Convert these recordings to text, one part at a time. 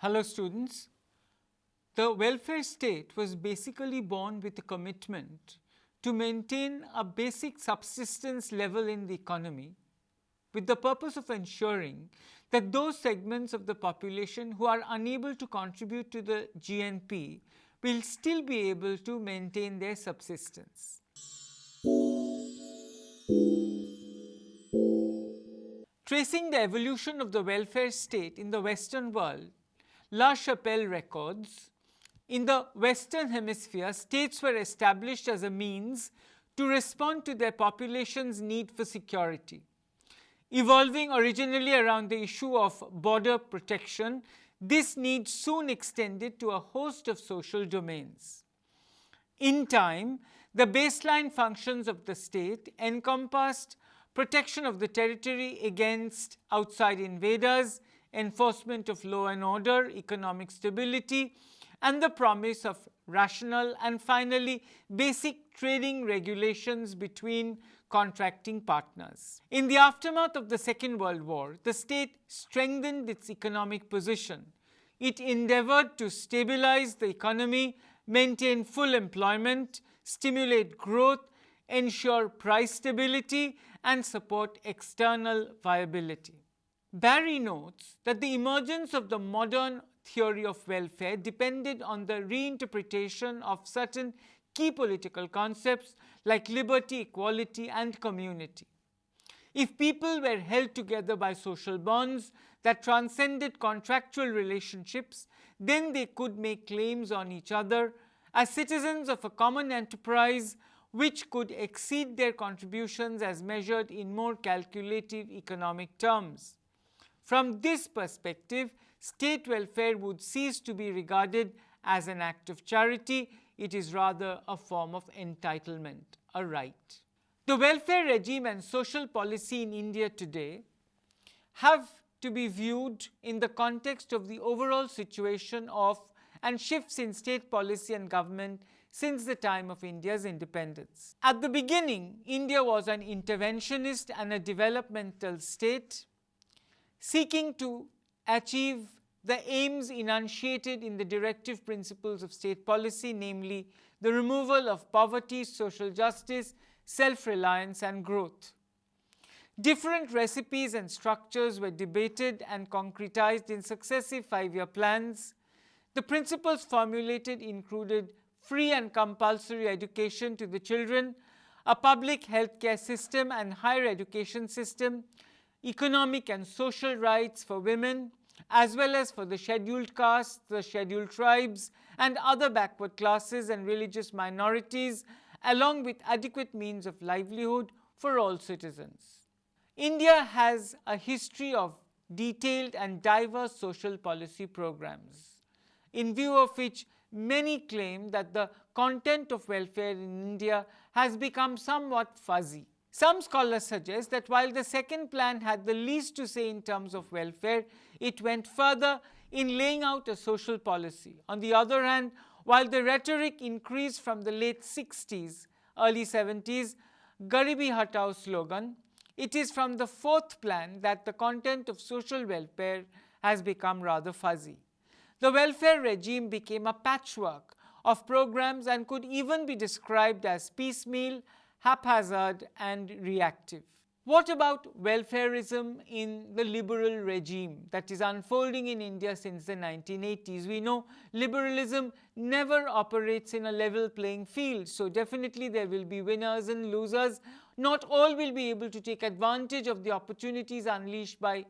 Hello students. The welfare state was basically born with a commitment to maintain a basic subsistence level in the economy with the purpose of ensuring that those segments of the population who are unable to contribute to the GNP will still be able to maintain their subsistence. Tracing the evolution of the welfare state in the Western world, La Chapelle records, in the Western Hemisphere, states were established as a means to respond to their population's need for security. Evolving originally around the issue of border protection, this need soon extended to a host of social domains. In time, the baseline functions of the state encompassed protection of the territory against outside invaders, enforcement of law and order, economic stability, and the promise of rational and finally basic trading regulations between contracting partners. In the aftermath of the Second World War, the state strengthened its economic position. It endeavored to stabilize the economy, maintain full employment, stimulate growth, ensure price stability, and support external viability. Barry notes that the emergence of the modern theory of welfare depended on the reinterpretation of certain key political concepts like liberty, equality, and community. If people were held together by social bonds that transcended contractual relationships, then they could make claims on each other as citizens of a common enterprise which could exceed their contributions as measured in more calculative economic terms. From this perspective, state welfare would cease to be regarded as an act of charity. It is rather a form of entitlement, a right. The welfare regime and social policy in India today have to be viewed in the context of the overall situation of and shifts in state policy and government since the time of India's independence. At the beginning, India was an interventionist and a developmental state seeking to achieve the aims enunciated in the directive principles of state policy, namely the removal of poverty, social justice, self-reliance, and growth. Different recipes and structures were debated and concretized in successive 5-year plans. The principles formulated included free and compulsory education to the children, a public healthcare system and higher education system, economic and social rights for women, as well as for the scheduled castes, the scheduled tribes, and other backward classes and religious minorities, along with adequate means of livelihood for all citizens. India has a history of detailed and diverse social policy programs, in view of which many claim that the content of welfare in India has become somewhat fuzzy. Some scholars suggest that while the second plan had the least to say in terms of welfare, it went further in laying out a social policy. On the other hand, while the rhetoric increased from the late 60s, early 70s, Garibi Hatao slogan, it is from the fourth plan that the content of social welfare has become rather fuzzy. The welfare regime became a patchwork of programs and could even be described as piecemeal, haphazard, and reactive. What about welfarism in the liberal regime that is unfolding in India since the 1980s? We know liberalism never operates in a level playing field, so definitely there will be winners and losers. Not all will be able to take advantage of the opportunities unleashed by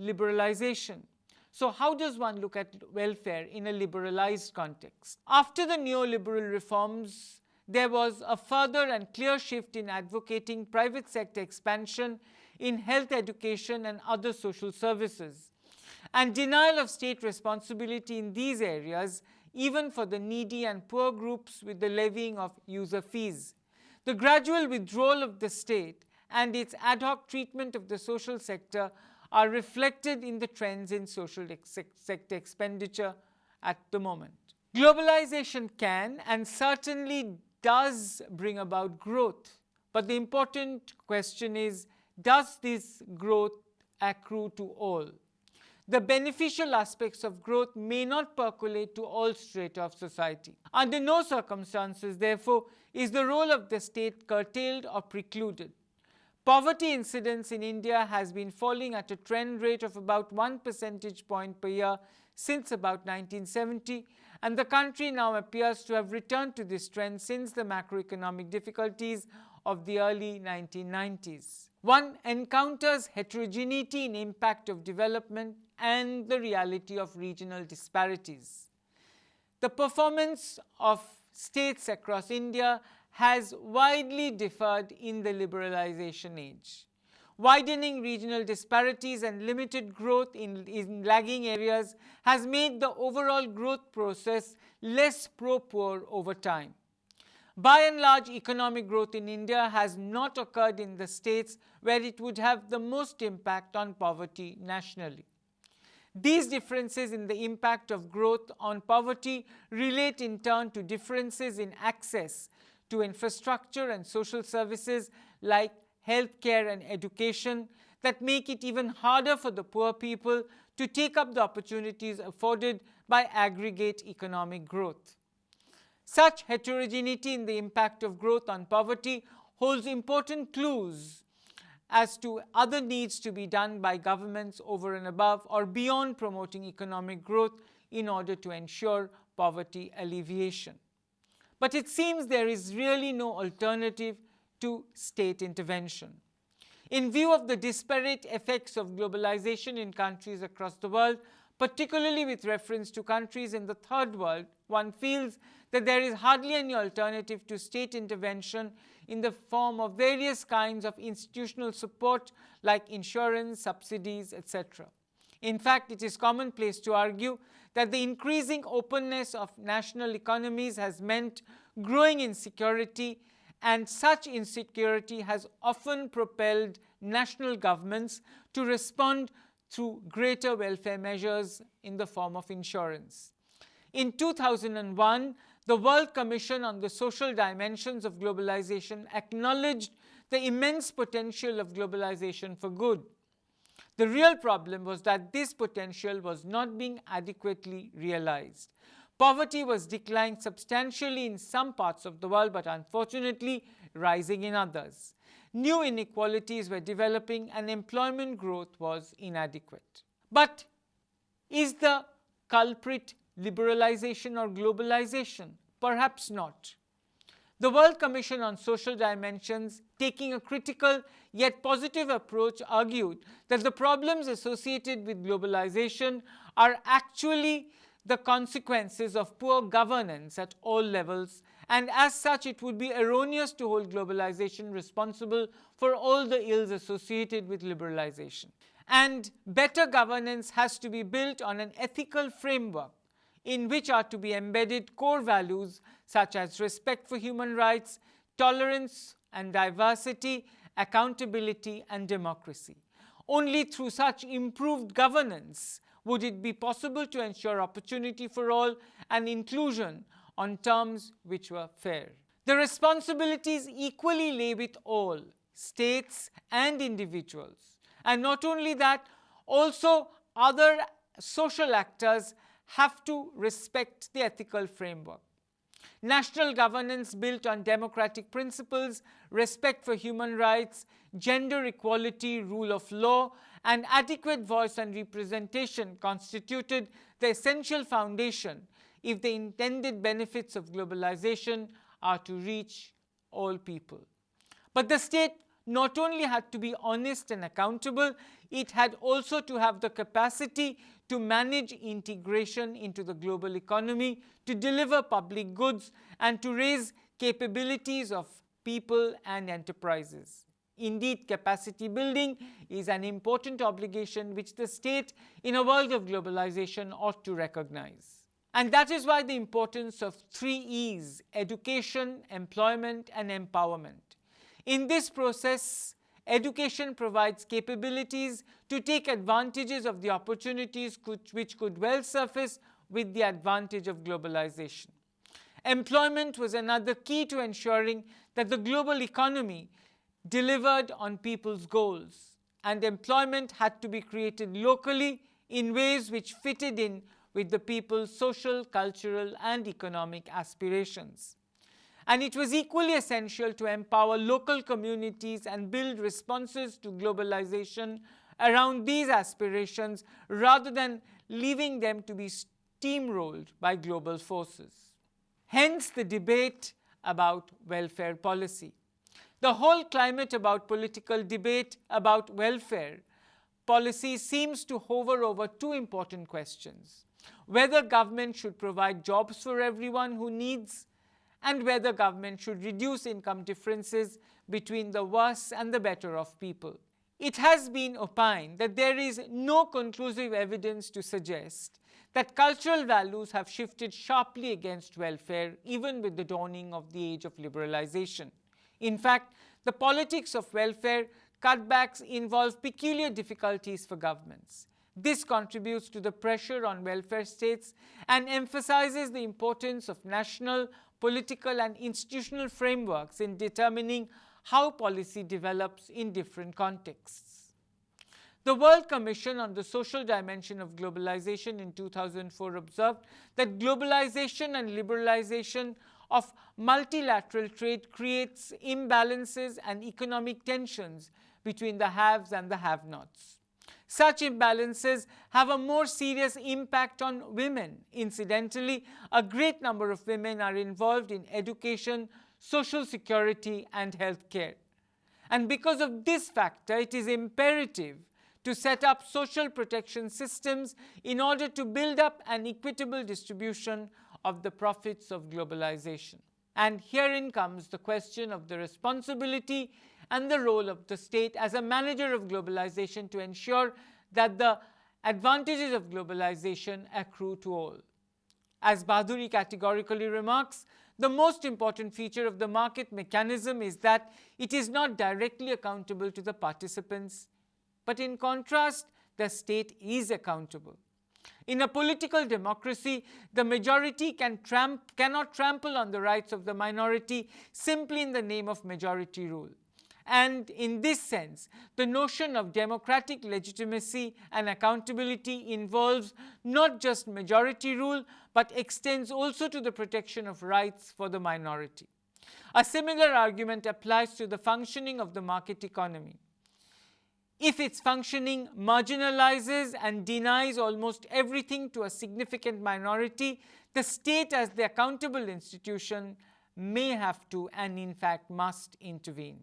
liberalization. So how does one look at welfare in a liberalized context? After the neoliberal reforms, there was a further and clear shift in advocating private sector expansion in health, education, and other social services, and denial of state responsibility in these areas, even for the needy and poor groups, with the levying of user fees. The gradual withdrawal of the state and its ad hoc treatment of the social sector are reflected in the trends in social sector expenditure at the moment. Globalization can and certainly does bring about growth, but the important question is, does this growth accrue to all? the beneficial aspects of growth may not percolate to all strata of society. Under no circumstances, therefore, is the role of the state curtailed or precluded. Poverty incidence in India has been falling at a trend rate of about 1 percentage point per year since about 1970, and the country now appears to have returned to this trend since the macroeconomic difficulties of the early 1990s. One encounters heterogeneity in impact of development and the reality of regional disparities. The performance of states across India has widely differed in the liberalization age. Widening regional disparities and limited growth in lagging areas has made the overall growth process less pro-poor over time. By and large, economic growth in India has not occurred in the states where it would have the most impact on poverty nationally. These differences in the impact of growth on poverty relate in turn to differences in access to infrastructure and social services like healthcare and education that make it even harder for the poor people to take up the opportunities afforded by aggregate economic growth. Such heterogeneity in the impact of growth on poverty holds important clues as to other needs to be done by governments over and above or beyond promoting economic growth in order to ensure poverty alleviation. But it seems there is really no alternative to state intervention. In view of the disparate effects of globalization in countries across the world, particularly with reference to countries in the third world, one feels that there is hardly any alternative to state intervention in the form of various kinds of institutional support like insurance, subsidies, etc. In fact, it is commonplace to argue that the increasing openness of national economies has meant growing insecurity, and such insecurity has often propelled national governments to respond through greater welfare measures in the form of insurance. In 2001, the World Commission on the Social Dimensions of Globalization acknowledged the immense potential of globalization for good. The real problem was that this potential was not being adequately realized. Poverty was declining substantially in some parts of the world, but unfortunately rising in others. New inequalities were developing and employment growth was inadequate. But is the culprit liberalization or globalization? Perhaps not. The World Commission on Social Dimensions, taking a critical yet positive approach, argued that the problems associated with globalization are actually the consequences of poor governance at all levels, and as such it would be erroneous to hold globalization responsible for all the ills associated with liberalization. And better governance has to be built on an ethical framework in which are to be embedded core values such as respect for human rights, tolerance and diversity, accountability and democracy. Only through such improved governance would it be possible to ensure opportunity for all and inclusion on terms which were fair. The responsibilities equally lay with all, states and individuals. And not only that, also other social actors have to respect the ethical framework. National governance built on democratic principles, respect for human rights, gender equality, rule of law, and adequate voice and representation constituted the essential foundation if the intended benefits of globalization are to reach all people. But the state not only had to be honest and accountable, it had also to have the capacity to manage integration into the global economy, to deliver public goods, and to raise capabilities of people and enterprises. Indeed, capacity building is an important obligation which the state in a world of globalization ought to recognize. And that is why the importance of 3 E's: education, employment, and empowerment. In this process, education provides capabilities to take advantages of the opportunities which could well surface with the advantage of globalization. Employment was another key to ensuring that the global economy delivered on people's goals, and employment had to be created locally in ways which fitted in with the people's social, cultural, and economic aspirations. And it was equally essential to empower local communities and build responses to globalization around these aspirations rather than leaving them to be steamrolled by global forces. Hence the debate about welfare policy. The whole climate about political debate about welfare policy seems to hover over two important questions: whether government should provide jobs for everyone who needs, and whether government should reduce income differences between the worse and the better off people. It has been opined that there is no conclusive evidence to suggest that cultural values have shifted sharply against welfare, even with the dawning of the age of liberalization. In fact, the politics of welfare cutbacks involve peculiar difficulties for governments. This contributes to the pressure on welfare states and emphasizes the importance of national, political, and institutional frameworks in determining how policy develops in different contexts. The World Commission on the Social Dimension of Globalization in 2004 observed that globalization and liberalization of multilateral trade creates imbalances and economic tensions between the haves and the have-nots. Such imbalances have a more serious impact on women. Incidentally, a great number of women are involved in education, social security, and health care. And because of this factor, it is imperative to set up social protection systems in order to build up an equitable distribution of the profits of globalization. And herein comes the question of the responsibility and the role of the state as a manager of globalization to ensure that the advantages of globalization accrue to all. As Bhaduri categorically remarks, the most important feature of the market mechanism is that it is not directly accountable to the participants, but in contrast, the state is accountable. In a political democracy, the majority cannot trample on the rights of the minority simply in the name of majority rule. And in this sense, the notion of democratic legitimacy and accountability involves not just majority rule, but extends also to the protection of rights for the minority. A similar argument applies to the functioning of the market economy. If its functioning marginalizes and denies almost everything to a significant minority, the state as the accountable institution may have to, and in fact must, intervene.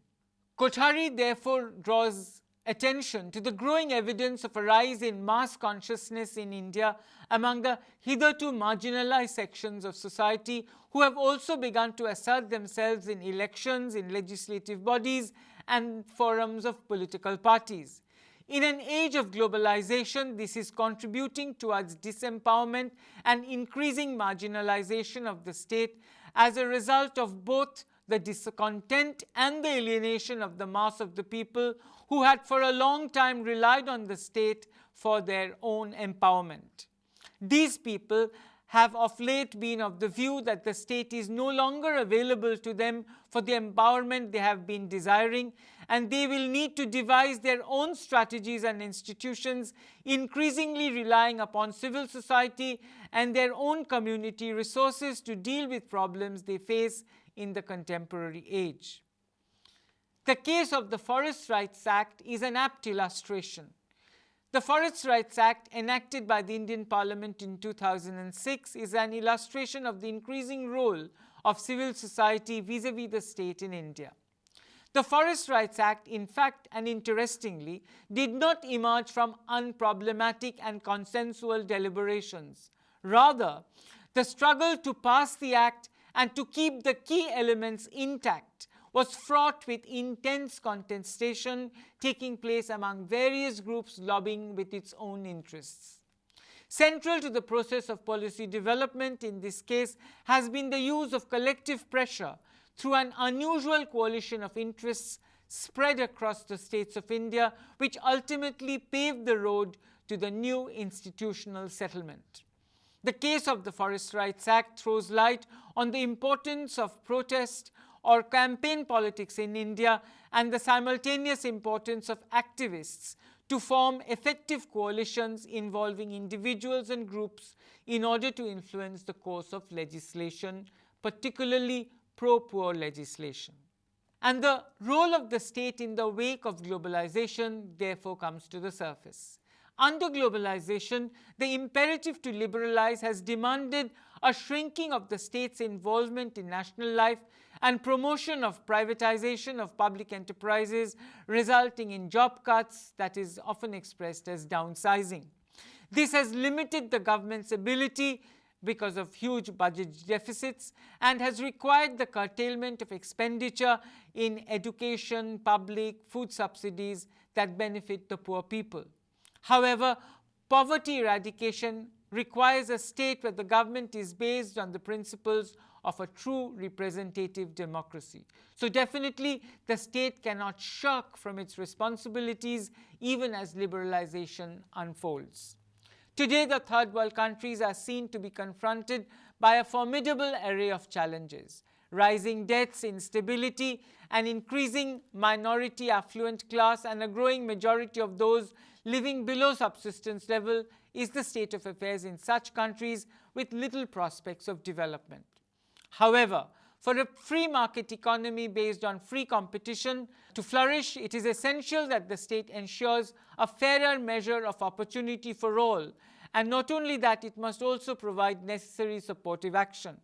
Kothari therefore draws attention to the growing evidence of a rise in mass consciousness in India among the hitherto marginalized sections of society who have also begun to assert themselves in elections, in legislative bodies, and forums of political parties. In an age of globalization, this is contributing towards disempowerment and increasing marginalization of the state as a result of both the discontent and the alienation of the mass of the people who had for a long time relied on the state for their own empowerment. These people have of late been of the view that the state is no longer available to them for the empowerment they have been desiring, and they will need to devise their own strategies and institutions, increasingly relying upon civil society and their own community resources to deal with problems they face in the contemporary age. The case of the Forest Rights Act is an apt illustration. The Forest Rights Act, enacted by the Indian Parliament in 2006, is an illustration of the increasing role of civil society vis-à-vis the state in India. The Forest Rights Act, in fact and interestingly, did not emerge from unproblematic and consensual deliberations. Rather, the struggle to pass the act and to keep the key elements intact was fraught with intense contestation taking place among various groups lobbying with its own interests. Central to the process of policy development in this case has been the use of collective pressure through an unusual coalition of interests spread across the states of India, which ultimately paved the road to the new institutional settlement. The case of the Forest Rights Act throws light on the importance of protest or campaign politics in India and the simultaneous importance of activists to form effective coalitions involving individuals and groups in order to influence the course of legislation, particularly pro-poor legislation. And the role of the state in the wake of globalization therefore comes to the surface. Under globalization, the imperative to liberalize has demanded a shrinking of the state's involvement in national life and promotion of privatization of public enterprises, resulting in job cuts that is often expressed as downsizing. This has limited the government's ability because of huge budget deficits and has required the curtailment of expenditure in education, public, food subsidies that benefit the poor people. However, poverty eradication requires a state where the government is based on the principles of a true representative democracy. So definitely the state cannot shirk from its responsibilities even as liberalization unfolds. Today, the third world countries are seen to be confronted by a formidable array of challenges. Rising debts, instability, an increasing minority affluent class, and a growing majority of those living below subsistence level is the state of affairs in such countries with little prospects of development. However, for a free market economy based on free competition to flourish, it is essential that the state ensures a fairer measure of opportunity for all, and not only that, it must also provide necessary supportive action.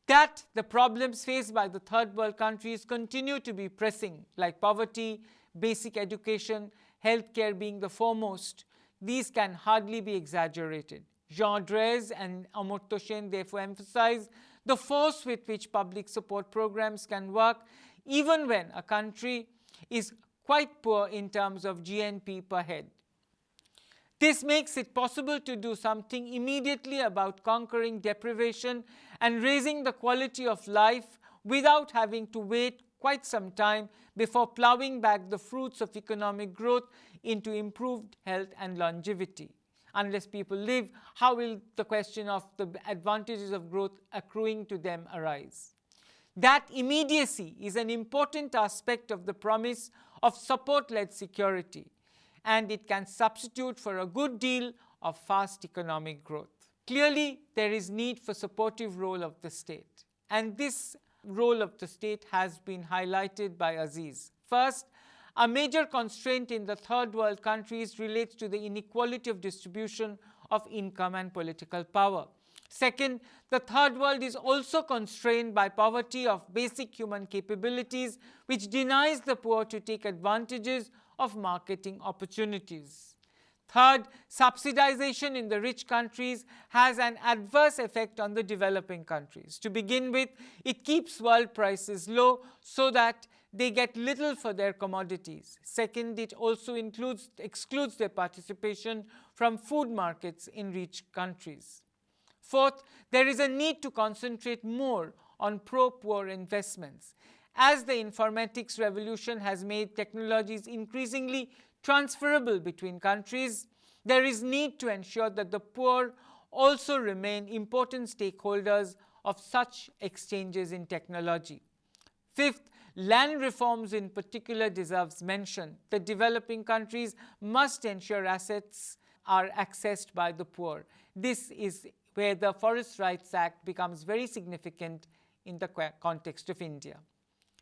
That the problems faced by the third world countries continue to be pressing, like poverty, basic education, healthcare being the foremost, these can hardly be exaggerated. Jean Drèze and Amartya Sen therefore emphasize the force with which public support programs can work even when a country is quite poor in terms of GNP per head. This makes it possible to do something immediately about conquering deprivation and raising the quality of life without having to wait quite some time before plowing back the fruits of economic growth into improved health and longevity. Unless people live, how will the question of the advantages of growth accruing to them arise? That immediacy is an important aspect of the promise of support-led security, and it can substitute for a good deal of fast economic growth. Clearly, there is need for supportive role of the state, and this role of the state has been highlighted by Aziz. First, a major constraint in the third world countries relates to the inequality of distribution of income and political power. Second, the third world is also constrained by poverty of basic human capabilities, which denies the poor to take advantages of marketing opportunities. Third, subsidization in the rich countries has an adverse effect on the developing countries. To begin with, it keeps world prices low so that they get little for their commodities. Second, it also excludes their participation from food markets in rich countries. Fourth, there is a need to concentrate more on pro-poor investments. As the informatics revolution has made technologies increasingly transferable between countries, there is need to ensure that the poor also remain important stakeholders of such exchanges in technology. Fifth, land reforms in particular deserves mention. The developing countries must ensure assets are accessed by the poor. This is where the Forest Rights Act becomes very significant in the context of India.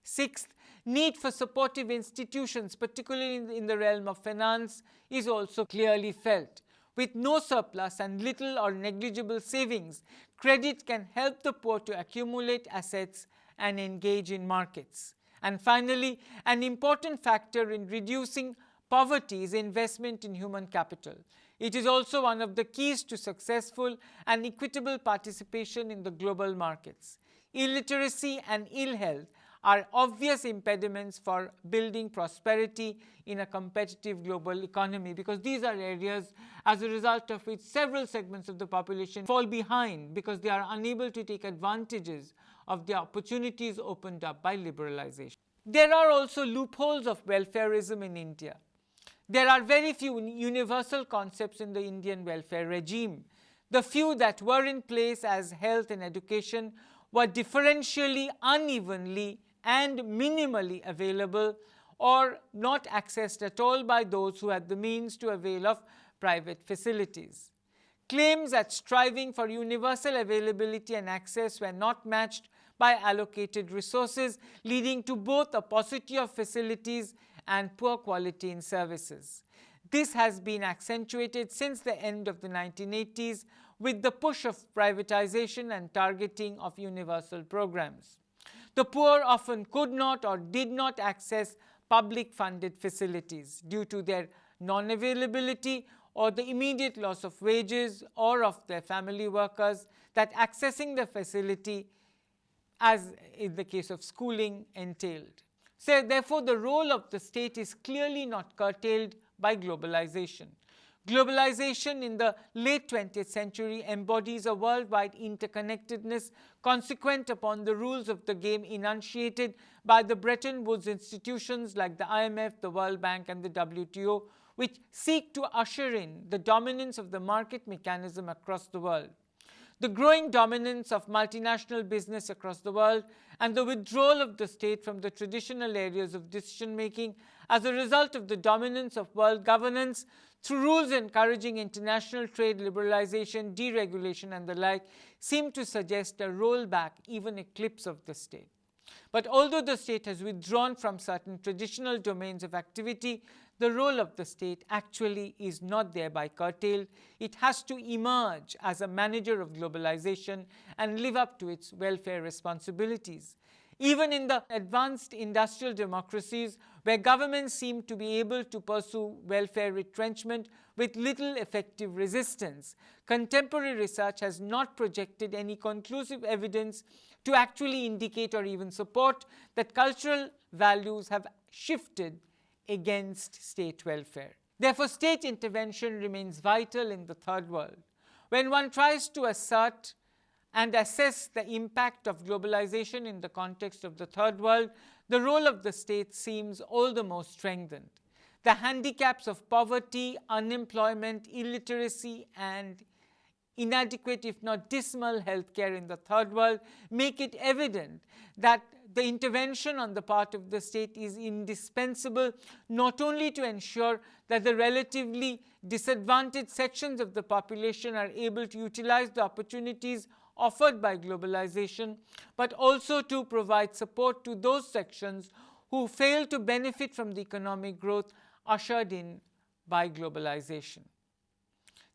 Sixth, need for supportive institutions, particularly in the realm of finance, is also clearly felt. With no surplus and little or negligible savings, credit can help the poor to accumulate assets and engage in markets. And finally, an important factor in reducing poverty is investment in human capital. It is also one of the keys to successful and equitable participation in the global markets. Illiteracy and ill health are obvious impediments for building prosperity in a competitive global economy, because these are areas as a result of which several segments of the population fall behind because they are unable to take advantages of the opportunities opened up by liberalization. There are also loopholes of welfarism in India. There are very few universal concepts in the Indian welfare regime. The few that were in place as health and education were differentially, unevenly, and minimally available, or not accessed at all by those who had the means to avail of private facilities. Claims at striving for universal availability and access were not matched by allocated resources, leading to both a paucity of facilities and poor quality in services. This has been accentuated since the end of the 1980s with the push of privatization and targeting of universal programs. The poor often could not or did not access public funded facilities due to their non-availability or the immediate loss of wages or of their family workers that accessing the facility, as in the case of schooling, entailed. So therefore, the role of the state is clearly not curtailed by globalization. Globalization in the late 20th century embodies a worldwide interconnectedness consequent upon the rules of the game enunciated by the Bretton Woods institutions like the IMF, the World Bank and the WTO, which seek to usher in the dominance of the market mechanism across the world. The growing dominance of multinational business across the world and the withdrawal of the state from the traditional areas of decision making as a result of the dominance of world governance through rules encouraging international trade, liberalization, deregulation and the like seem to suggest a rollback, even eclipse of the state. But although the state has withdrawn from certain traditional domains of activity, the role of the state actually is not thereby curtailed. It has to emerge as a manager of globalization and live up to its welfare responsibilities. Even in the advanced industrial democracies, where governments seem to be able to pursue welfare retrenchment with little effective resistance, contemporary research has not projected any conclusive evidence to actually indicate or even support that cultural values have shifted against state welfare. Therefore, state intervention remains vital in the third world. When one tries to assert and assess the impact of globalization in the context of the third world, the role of the state seems all the more strengthened. The handicaps of poverty, unemployment, illiteracy, and inadequate, if not dismal, healthcare in the third world make it evident that the intervention on the part of the state is indispensable not only to ensure that the relatively disadvantaged sections of the population are able to utilize the opportunities offered by globalization, but also to provide support to those sections who fail to benefit from the economic growth ushered in by globalization.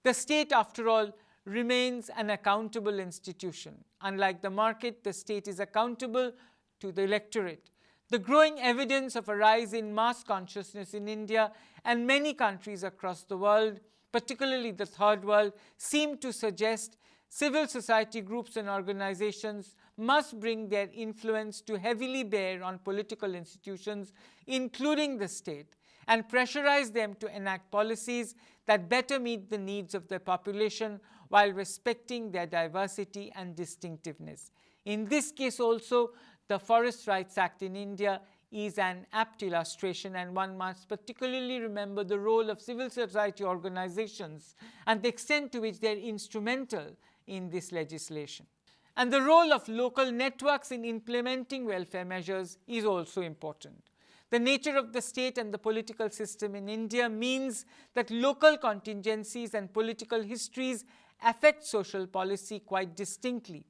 The state, after all, remains an accountable institution. Unlike the market, the state is accountable to the electorate. The growing evidence of a rise in mass consciousness in India and many countries across the world, particularly the third world, seem to suggest civil society groups and organizations must bring their influence to heavily bear on political institutions, including the state, and pressurize them to enact policies that better meet the needs of their population while respecting their diversity and distinctiveness. In this case also, the Forest Rights Act in India is an apt illustration, and one must particularly remember the role of civil society organizations and the extent to which they are instrumental in this legislation. And the role of local networks in implementing welfare measures is also important. The nature of the state and the political system in India means that local contingencies and political histories affect social policy quite distinctly.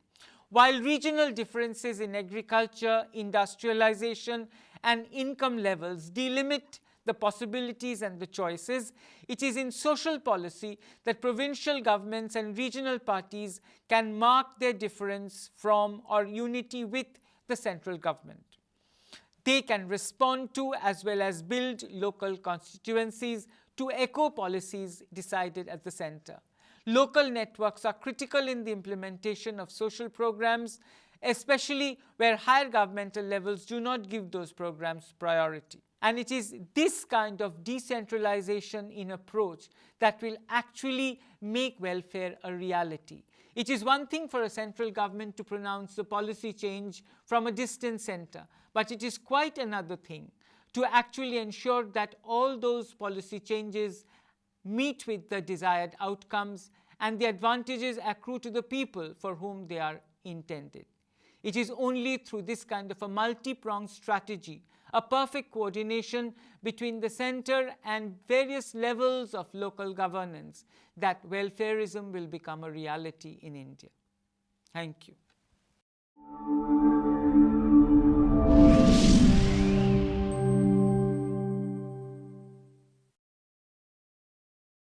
While regional differences in agriculture, industrialization, and income levels delimit the possibilities and the choices, it is in social policy that provincial governments and regional parties can mark their difference from or unity with the central government. They can respond to as well as build local constituencies to echo policies decided at the center. Local networks are critical in the implementation of social programs, especially where higher governmental levels do not give those programs priority. And it is this kind of decentralization in approach that will actually make welfare a reality. It is one thing for a central government to pronounce the policy change from a distant center, but it is quite another thing to actually ensure that all those policy changes meet with the desired outcomes and the advantages accrue to the people for whom they are intended. It is only through this kind of a multi-pronged strategy a perfect coordination between the centre and various levels of local governance, that welfarism will become a reality in India. Thank you.